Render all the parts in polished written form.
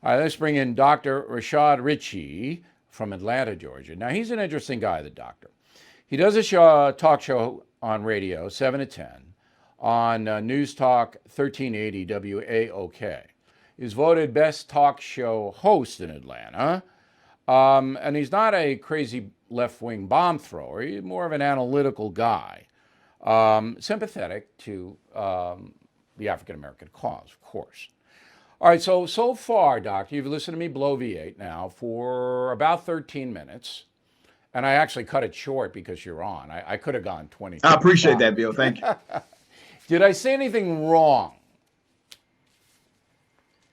All right, let's bring in Dr. Rashad Richey from Atlanta, Georgia. Now, he's an interesting guy, the doctor. He does a talk show on radio, 7 to 10, on News Talk 1380 WAOK. He's voted best talk show host in Atlanta. And he's not a crazy left-wing bomb thrower. He's more of an analytical guy, sympathetic to the African-American cause, of course. All right, so far, Doctor, you've listened to me blow V8 now for about 13 minutes. And I actually cut it short because you're on. I could have gone 20. I appreciate that, Bill. Thank you. Did I say anything wrong?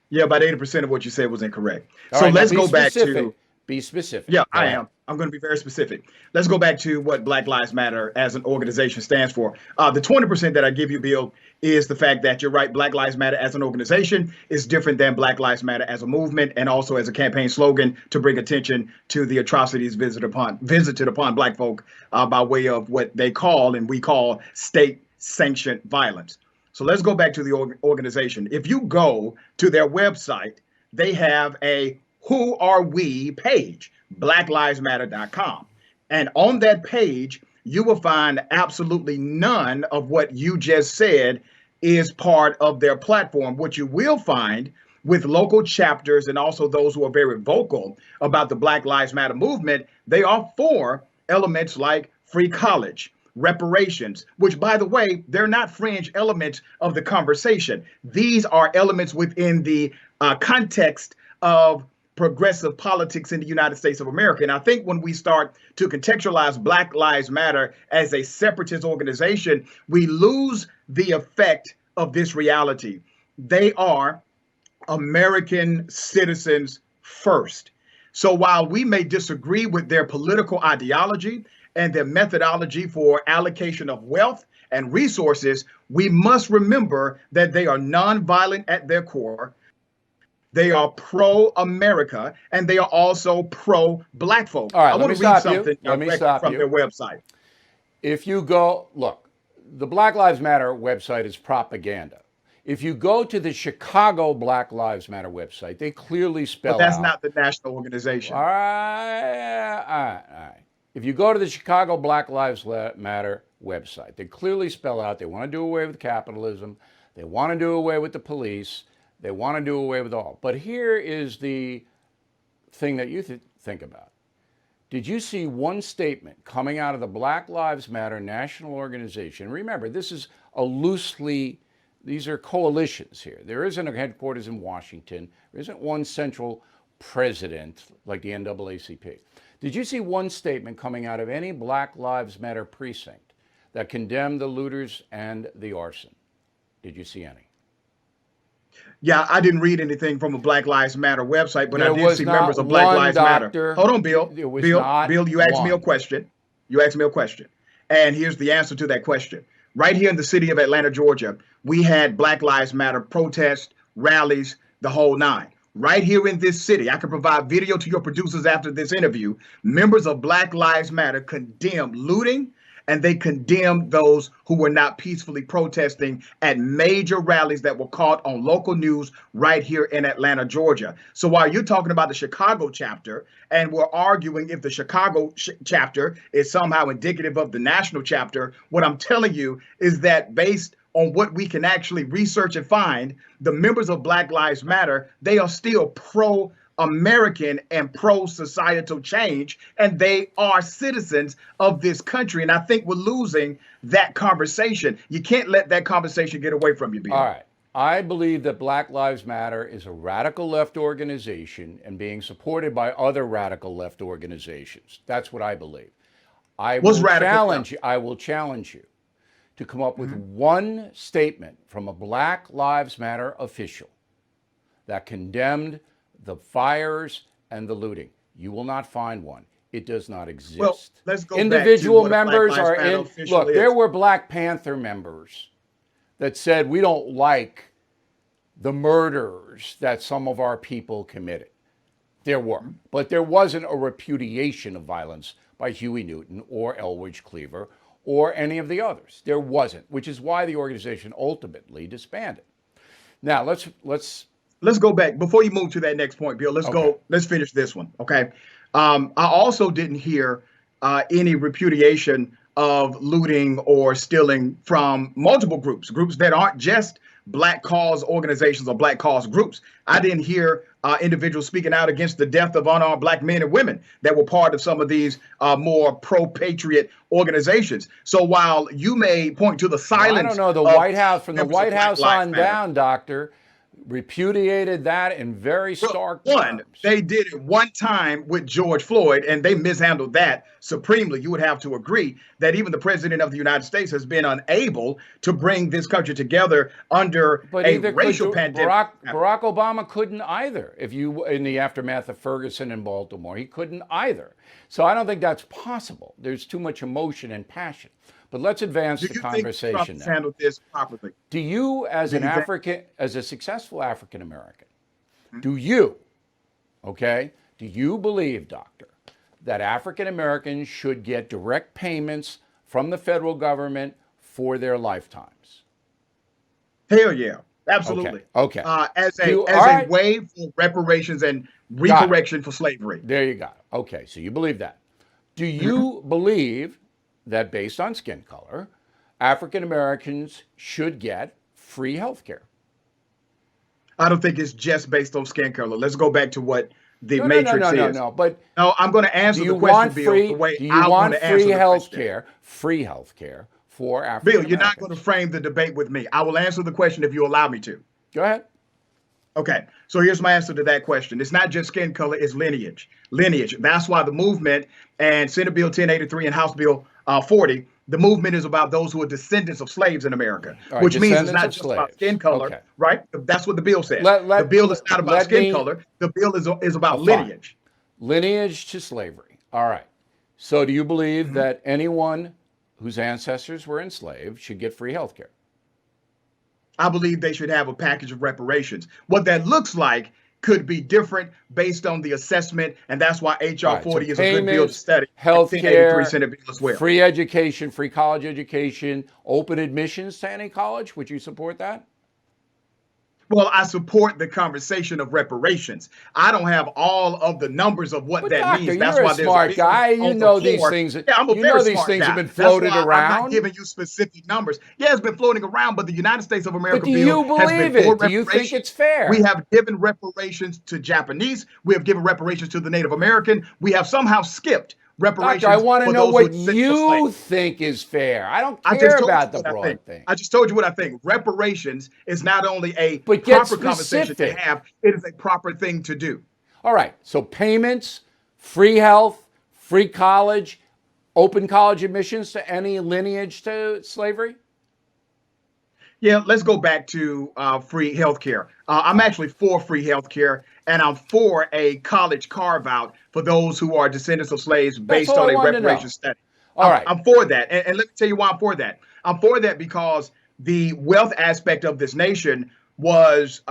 Yeah, about 80% of what you said was incorrect. All so right, let's go specific. back to... Be specific. Yeah, I am. I'm going to be very specific. Let's go back to what Black Lives Matter as an organization stands for. The 20% that I give you, Bill, is the fact that you're right. Black Lives Matter as an organization is different than Black Lives Matter as a movement and also as a campaign slogan to bring attention to the atrocities visited upon Black folk by way of what they call and we call state-sanctioned violence. So let's go back to the organization. If you go to their website, they have a Who Are We page, blacklivesmatter.com. And on that page, you will find absolutely none of what you just said is part of their platform. What you will find with local chapters and also those who are very vocal about the Black Lives Matter movement, they are for elements like free college, reparations, which, by the way, they're not fringe elements of the conversation. These are elements within the context of progressive politics in the United States of America. And I think when we start to contextualize Black Lives Matter as a separatist organization, we lose the effect of this reality. They are American citizens first. So while we may disagree with their political ideology and their methodology for allocation of wealth and resources, we must remember that they are nonviolent at their core. They are pro-America, and they are also pro-Black folk. All right, I want to read something from their website. If you go, look, the Black Lives Matter website is propaganda. If you go to the Chicago Black Lives Matter website, they clearly spell out. But that's not the national organization. All right. If you go to the Chicago Black Lives Matter website, they clearly spell out they want to do away with capitalism. They want to do away with the police. They want to do away with all. But here is the thing that you think about. Did you see one statement coming out of the Black Lives Matter national organization? Remember, this is these are coalitions here. There isn't a headquarters in Washington. There isn't one central president like the NAACP. Did you see one statement coming out of any Black Lives Matter precinct that condemned the looters and the arson? Did you see any? Yeah, I didn't read anything from a Black Lives Matter website, but I did see members of Black Lives Matter. Hold on, Bill. Bill, you asked me a question. And here's the answer to that question. Right here in the city of Atlanta, Georgia, we had Black Lives Matter protests, rallies, the whole nine. Right here in this city, I can provide video to your producers after this interview. Members of Black Lives Matter condemned looting, and they condemned those who were not peacefully protesting at major rallies that were caught on local news right here in Atlanta, Georgia. So while you're talking about the Chicago chapter, and we're arguing if the Chicago chapter is somehow indicative of the national chapter, what I'm telling you is that based on what we can actually research and find, the members of Black Lives Matter, they are still pro-American and pro-societal change, and they are citizens of this country. And I think we're losing that conversation. You can't let that conversation get away from you, Bill. All right. I believe that Black Lives Matter is a radical left organization and being supported by other radical left organizations. That's what I believe. I will challenge you to come up with one statement from a Black Lives Matter official that condemned the fires and the looting. You will not find one. It does not exist. Well, let's go Individual back to members are in. Look, there were Black Panther members that said we don't like the murders that some of our people committed. There were, but there wasn't a repudiation of violence by Huey Newton or Elwood Cleaver or any of the others. There wasn't, which is why the organization ultimately disbanded. Now let's let's go back before you move to that next point, Bill. Let's Okay. go. Let's finish this one. Okay. I also didn't hear any repudiation of looting or stealing from multiple groups that aren't just black cause organizations or black cause groups. I didn't hear individuals speaking out against the death of unarmed black men and women that were part of some of these more pro-patriot organizations. So while you may point to the Well, I don't silence know. The of White House, from the members of White Black House Lives on Matter, down, Doctor, repudiated that in very well, stark one, terms. they did it one time with George Floyd, and they mishandled that supremely. You would have to agree that even the president of the United States has been unable to bring this country together under But a either could racial pandemic. Barack Obama couldn't either. If you in the aftermath of Ferguson and Baltimore, he couldn't either. So I don't think that's possible. There's too much emotion and passion. But let's advance Do the you think Trump conversation has now. handled this properly? Do you, as Do an you think? African, as a successful African American, do you, okay, do you believe, doctor, that African Americans should get direct payments from the federal government for their lifetimes? Hell yeah, absolutely. Okay. As Do, as all a right, way for reparations and got it. recorrection for slavery. There you go. Okay, so you believe that. Do you believe that based on skin color, African Americans should get free health care? I don't think it's just based on skin color. Let's go back to what the No, no, no, matrix no, no, is. no. But No, I'm going to do answer you the question, want Bill, free? the way Do you I want want to answer free the health question. care? Free health care for African Bill, Americans? you're not going to frame the debate with me. I will answer the question if you allow me to. Go ahead. Okay, so here's my answer to that question. It's not just skin color, it's lineage. Lineage. That's why the movement and Senate Bill 1083 and House Bill 40, the movement is about those who are descendants of slaves in America, All right, which means it's descendants not of just about skin slaves. color, Okay. right? That's what the bill says. Let The let bill is not about let skin me color. The bill is about fine. lineage. Lineage to slavery. All right. So do you believe Mm-hmm. that anyone whose ancestors were enslaved should get free health care? I believe they should have a package of reparations. What that looks like could be different based on the assessment, and that's why HR All right, so 40 is a good bill to payments, study. health 1083 care, Senate bill as well. free education, free college education, open admissions to any college. Would you support that? Well, I support the conversation of reparations. I don't have all of the numbers of what But that doctor, means. That's you're a why there's a smart bill guy. You on the know these floor. things. Yeah, I'm a You very know these smart things guy. have been That's floated why I'm not around. giving you specific numbers. Yeah, it's been floating around, but the United States of But America do bill you has been believe for it? Do you think reparations. it's We fair? have given reparations to Japanese. We have given reparations to the Native American. We have somehow skipped Doctor, I reparations want to for know those who are what descendants of slaves. you think is fair. I don't I just care told you about the what I think. broad thing. I just told you what I think. Reparations is not only a But get proper conversation to specific. have, it is a proper thing to do. All right. So payments, free health, free college, open college admissions to any lineage to slavery. Yeah, let's go back to free healthcare. I'm actually for free healthcare, and I'm for a college carve out for those who are descendants of slaves That's based all on I a wanted to know. reparation study. All right. I'm for that. And let me tell you why I'm for that. I'm for that because the wealth aspect of this nation was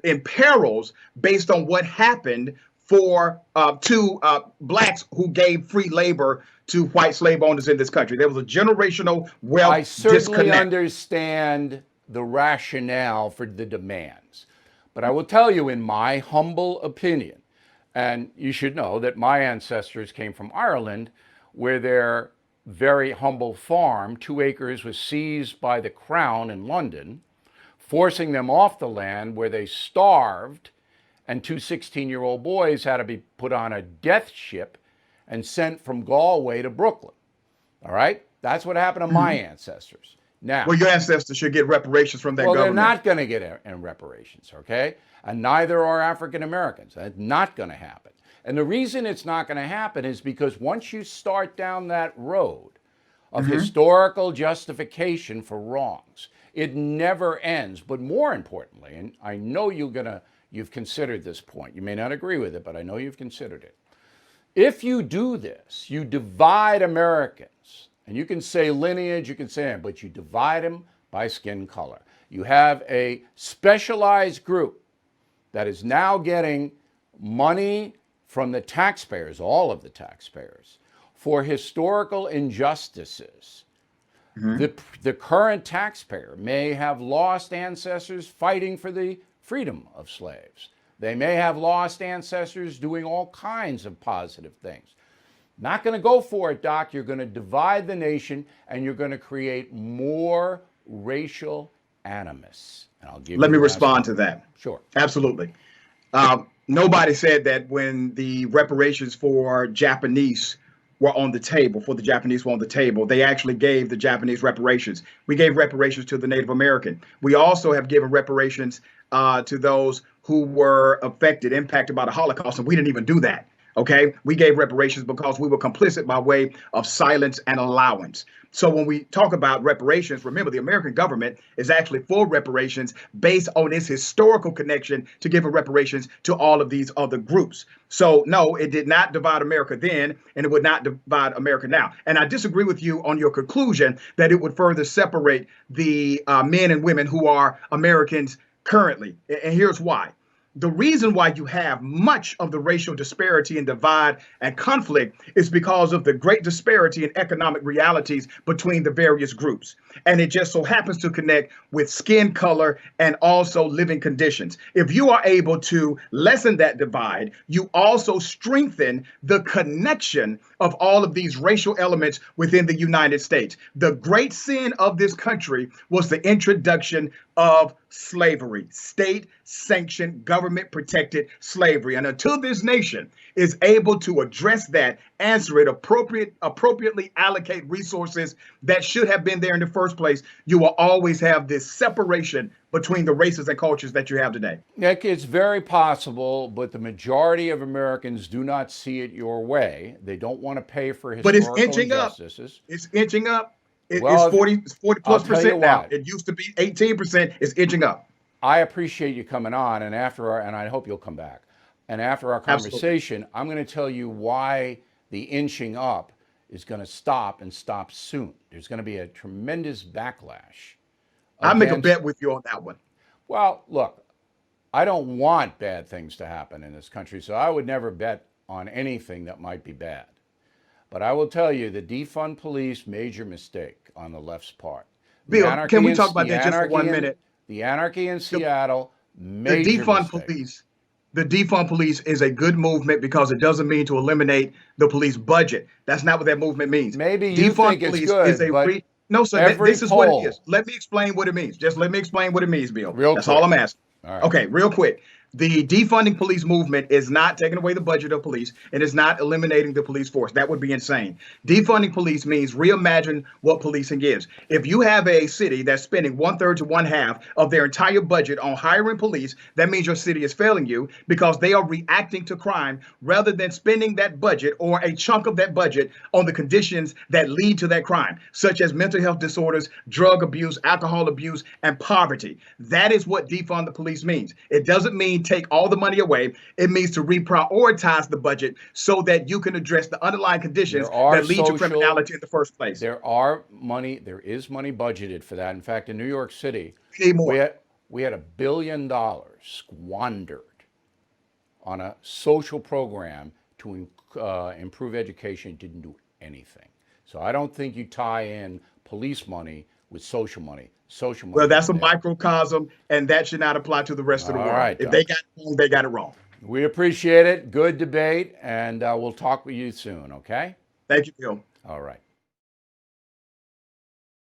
in perils based on what happened for to blacks who gave free labor to white slave owners in this country. There was a generational wealth I certainly disconnect. understand the rationale for the demands. But I will tell you, in my humble opinion, and you should know that my ancestors came from Ireland, where their very humble farm, 2 acres, was seized by the crown in London, forcing them off the land where they starved, and 2 16-year-old boys had to be put on a death ship and sent from Galway to Brooklyn. All right? That's what happened to my ancestors. Now, Well, your ancestors should get reparations from that well, they're government. not going to get reparations, okay? And neither are African Americans. That's not going to happen. And the reason it's not going to happen is because once you start down that road of historical justification for wrongs, it never ends. But more importantly, and I know you've considered this point. You may not agree with it, but I know you've considered it. If you do this, you divide Americans. And you can say lineage, you can say it, but you divide them by skin color. You have a specialized group that is now getting money from the taxpayers, all of the taxpayers, for historical injustices. The current taxpayer may have lost ancestors fighting for the freedom of slaves. They may have lost ancestors doing all kinds of positive things. Not going to go for it, Doc. You're going to divide the nation and you're going to create more racial animus. And I'll give Let you me the last respond one. to that. Sure. Absolutely. Nobody said that when the reparations for Japanese were on the table, they actually gave the Japanese reparations. We gave reparations to the Native American. We also have given reparations to those who were impacted by the Holocaust, and we didn't even do that. Okay, we gave reparations because we were complicit by way of silence and allowance. So when we talk about reparations, remember the American government is actually for reparations based on its historical connection to giving reparations to all of these other groups. So no, it did not divide America then, and it would not divide America now. And I disagree with you on your conclusion that it would further separate the men and women who are Americans currently. And here's why. The reason why you have much of the racial disparity and divide and conflict is because of the great disparity in economic realities between the various groups. And it just so happens to connect with skin color and also living conditions. If you are able to lessen that divide, you also strengthen the connection of all of these racial elements within the United States. The great sin of this country was the introduction of slavery, state-sanctioned, government-protected slavery. And until this nation is able to address that, answer it, appropriately allocate resources that should have been there in the first place, you will always have this separation between the races and cultures that you have today. Nick, it's very possible, but the majority of Americans do not see it your way. They don't want to pay for But it's historical inching up. injustices. It's inching up. Well, It's 40 I'll plus tell you percent now. what. It used to be 18%. It's inching up. I appreciate you coming on, and and I hope you'll come back. And after our conversation, I'm going to tell you why the inching up is going to stop and stop soon. There's going to be a tremendous backlash. I'll make a bet with you on that one. Well, look, I don't want bad things to happen in this country, so I would never bet on anything that might be bad. But I will tell you, the defund police, major mistake on the left's part. Bill, can we talk about that just for 1 minute? The anarchy in Seattle, major The defund mistake. police. The defund police is a good movement because it doesn't mean to eliminate the police budget. That's not what that movement means. Maybe you defund think it's police good, is but no, sir. every This is what poll. it is. Let me explain what it means. Just let me explain what it means, Bill. That's quick. all I'm asking. All right. Okay, real quick. The defunding police movement is not taking away the budget of police and is not eliminating the police force. That would be insane. Defunding police means reimagine what policing is. If you have a city that's spending 1/3 to 1/2 of their entire budget on hiring police, that means your city is failing you because they are reacting to crime rather than spending that budget or a chunk of that budget on the conditions that lead to that crime, such as mental health disorders, drug abuse, alcohol abuse, and poverty. That is what defund the police means. It doesn't mean take all the money away. It means to reprioritize the budget so that you can address the underlying conditions that lead to criminality in the first place. There is money budgeted for that. In fact, in New York City, we had $1 billion squandered on a social program to improve education. Didn't do anything. So I don't think you tie in police money with social money. Well, that's a microcosm, and that should not apply to the rest of the world. Right, if they got it wrong, they got it wrong. We appreciate it. Good debate, and we'll talk with you soon, okay? Thank you, Bill. All right.